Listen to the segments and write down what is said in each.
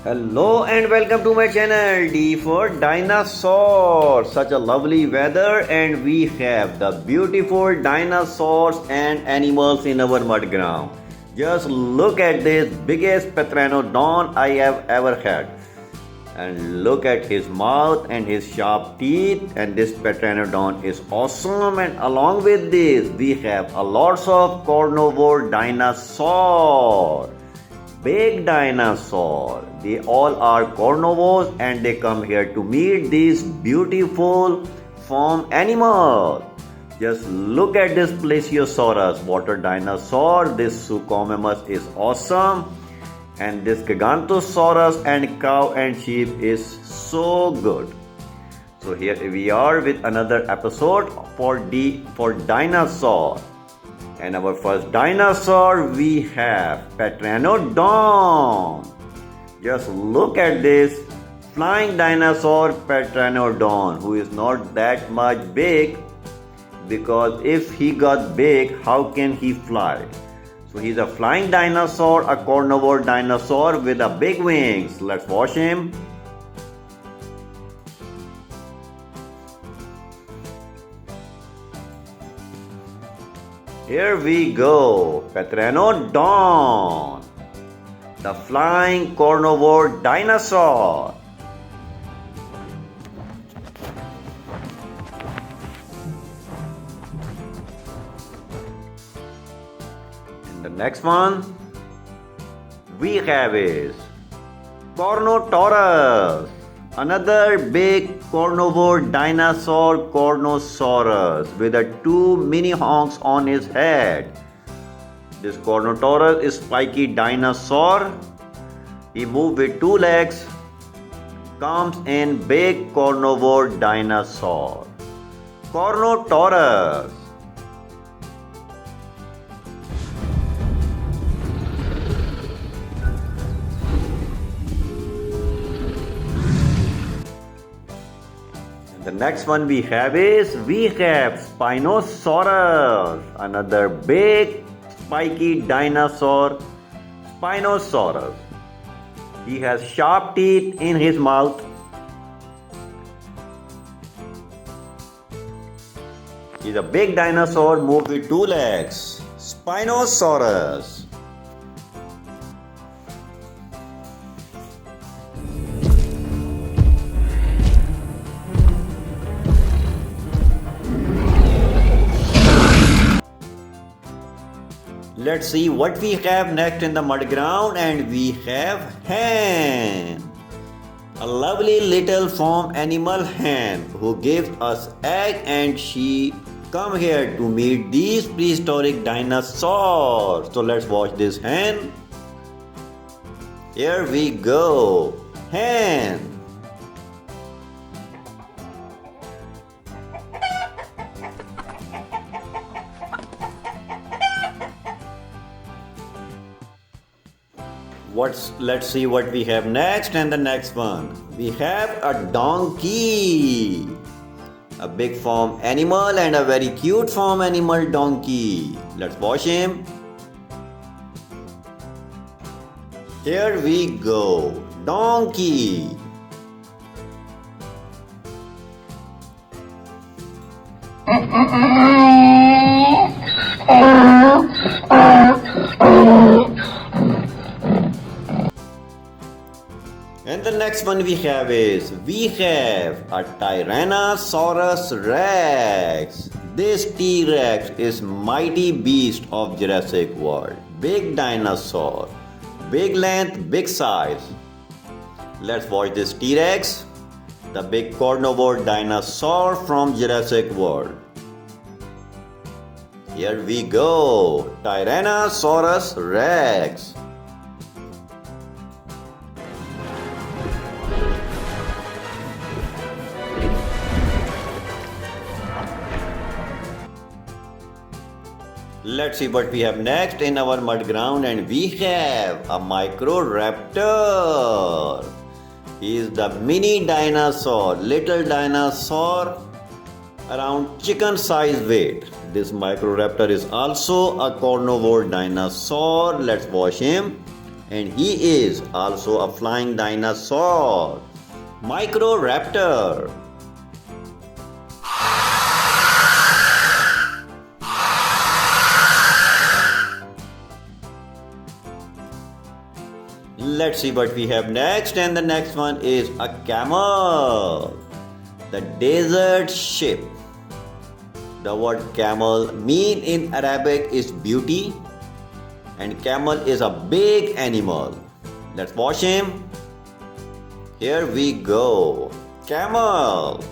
Hello and welcome to my channel D for Dinosaur. Such a lovely weather and we have the beautiful dinosaurs and animals in our mud ground. Just look at this biggest Petranodon I have ever had. And look at his mouth and his sharp teeth, and this Petranodon is awesome. And along with this we have a lots of carnivore dinosaur. Big dinosaur. They all are carnivores and they come here to meet these beautiful farm animals. Just look at this Plesiosaurus, water dinosaur. This Suchomimus is awesome. And this Giganotosaurus and cow and sheep is so good. So here we are with another episode for dinosaur. And our first dinosaur we have Petranodon. Just look at this flying dinosaur Petranodon, who is not that much big, because if he got big, how can he fly? So he's a flying dinosaur, a carnivore dinosaur with a big wings. Let's watch him. Here we go, Petranodon, the flying carnivore dinosaur. And the next one we have is Cornotaurus, another big carnivore dinosaur, Cornotaurus, with a two mini honks on his head. This Cornotaurus is spiky dinosaur. He moves with two legs. Comes in big carnivore dinosaur. Cornotaurus. The next one we have Spinosaurus, another big spiky dinosaur, Spinosaurus. He has sharp teeth in his mouth. He's a big dinosaur, moves with two legs, Spinosaurus. Let's see what we have next in the mud ground, and we have hen. A lovely little farm animal hen who gives us egg, and she come here to meet these prehistoric dinosaurs. So let's watch this hen. Here we go, hen. Let's see what we have next, and the next one we have a donkey, a big farm animal and a very cute farm animal donkey. Let's watch him. Here we go, donkey. And the next one we have a Tyrannosaurus Rex. This T-Rex is mighty beast of Jurassic World. Big dinosaur, big length, big size. Let's watch this T-Rex, the big carnivore dinosaur from Jurassic World. Here we go, Tyrannosaurus Rex. Let's see what we have next in our mud ground, and we have a Microraptor. He is the mini dinosaur, little dinosaur, around chicken size weight. This Microraptor is also a carnivore dinosaur. Let's watch him. and he is also a flying dinosaur. Microraptor. Let's see what we have next, and the next one is a camel, the desert sheep. The word camel mean in Arabic is beauty, and camel is a big animal. Let's watch him. Here we go. Camel.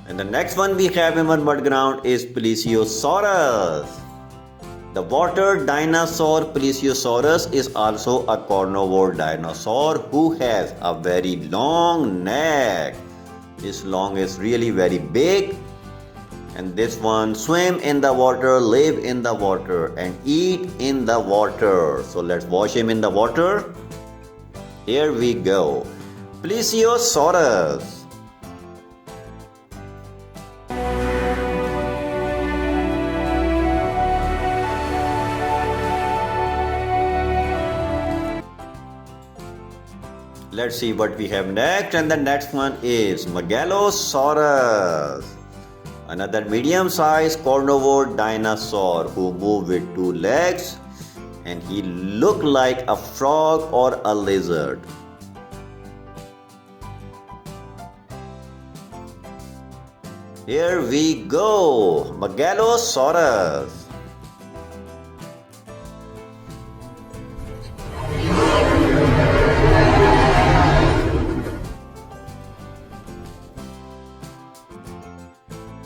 And the next one we have in our mud ground is Plesiosaurus. The water dinosaur Plesiosaurus is also a carnivore dinosaur who has a very long neck. His long is really very big. And this one swim in the water, live in the water, and eat in the water. So let's wash him in the water. Here we go. Plesiosaurus. Let's see what we have next, and the next one is Megalosaurus. Another medium-sized carnivore dinosaur who moves with two legs, and he looks like a frog or a lizard. Here we go, Megalosaurus.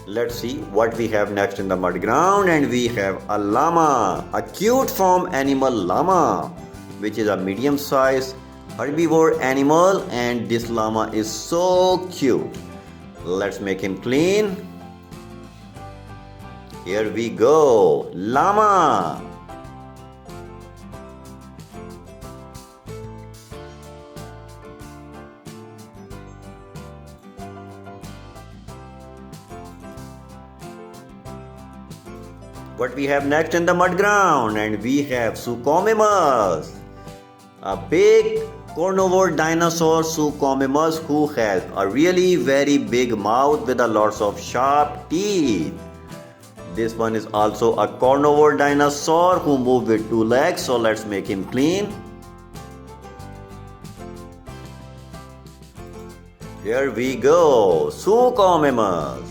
Let's see what we have next in the mud ground, and we have a llama, a cute farm animal llama, which is a medium-sized herbivore animal, and this llama is so cute. Let's make him clean. Here we go, llama. What we have next in the mud ground, and we have Suchomimus, a big carnivore dinosaur Suchomimus who has a really very big mouth with a lots of sharp teeth. This one is also a carnivore dinosaur who moves with two legs, so let's make him clean. Here we go, Suchomimus.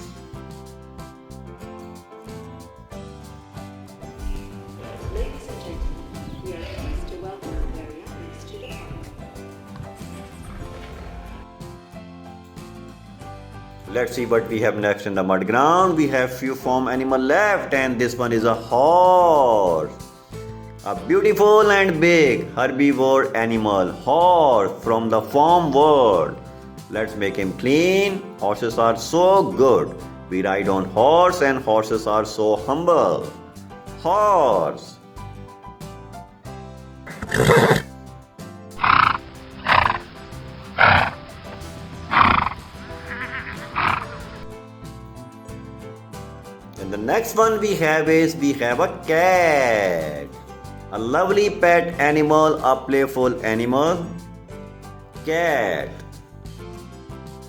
Let's see what we have next in the mud ground. We have few farm animal left, and this one is a horse. A beautiful and big herbivore animal, horse from the farm world. Let's make him clean. Horses are so good. We ride on horse, and horses are so humble. Horse. And the next one we have a cat. A lovely pet animal, a playful animal. Cat.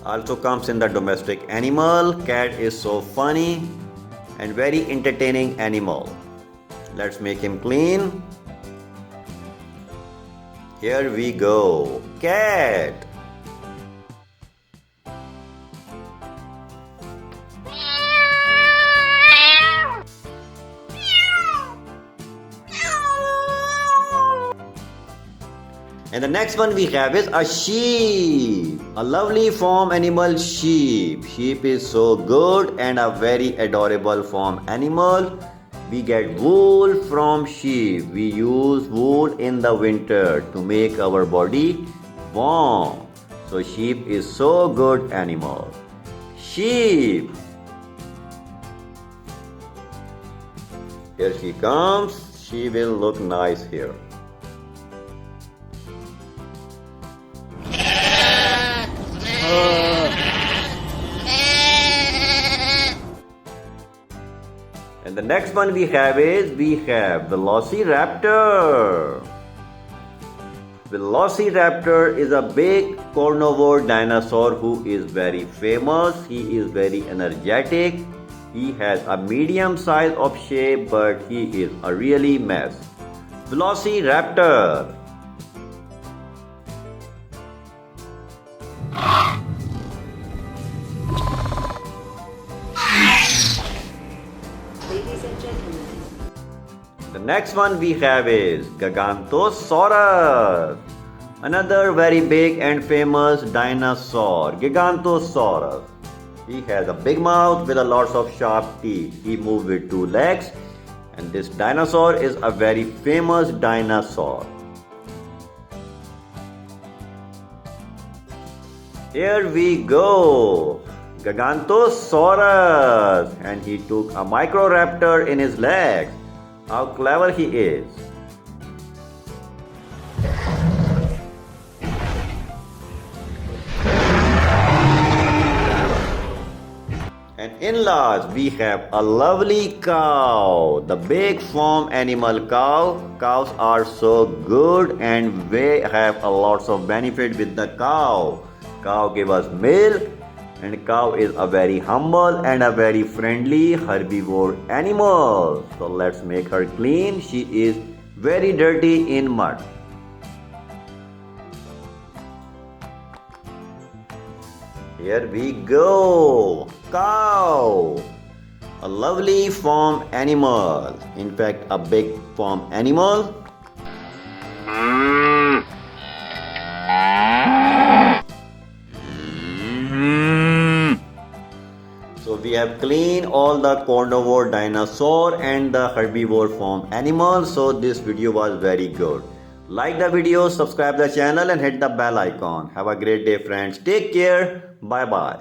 Also comes in the domestic animal. Cat is so funny and very entertaining animal. Let's make him clean. Here we go. Cat. And the next one we have is a sheep. A lovely farm animal, sheep. Sheep is so good and a very adorable farm animal. We get wool from sheep. We use wool in the winter to make our body warm. So sheep is so good animal. Sheep. Here she comes. She will look nice here. The next one we have Velociraptor. Velociraptor is a big carnivore dinosaur who is very famous. He is very energetic. He has a medium size of shape, but he is a really mess. Velociraptor. Ladies and gentlemen. The next one we have is Giganotosaurus. Another very big and famous dinosaur, Giganotosaurus. He has a big mouth with a lots of sharp teeth. He moves with 2 legs, and this dinosaur is a very famous dinosaur. Here we go, Giganotosaurus, and he took a Microraptor in his legs. How clever he is. And in-laws, we have a lovely cow, the big farm animal cow. Cows are so good and we have a lots of benefit with the cow. Cow give us milk, and cow is a very humble and a very friendly herbivore animal. So let's make her clean. She is very dirty in mud. Here we go, cow, a lovely farm animal, in fact a big farm animal. So we have cleaned all the carnivore dinosaur and the herbivore farm animals. So this video was very good. Like the video, subscribe the channel and hit the bell icon. Have a great day friends. Take care. Bye bye.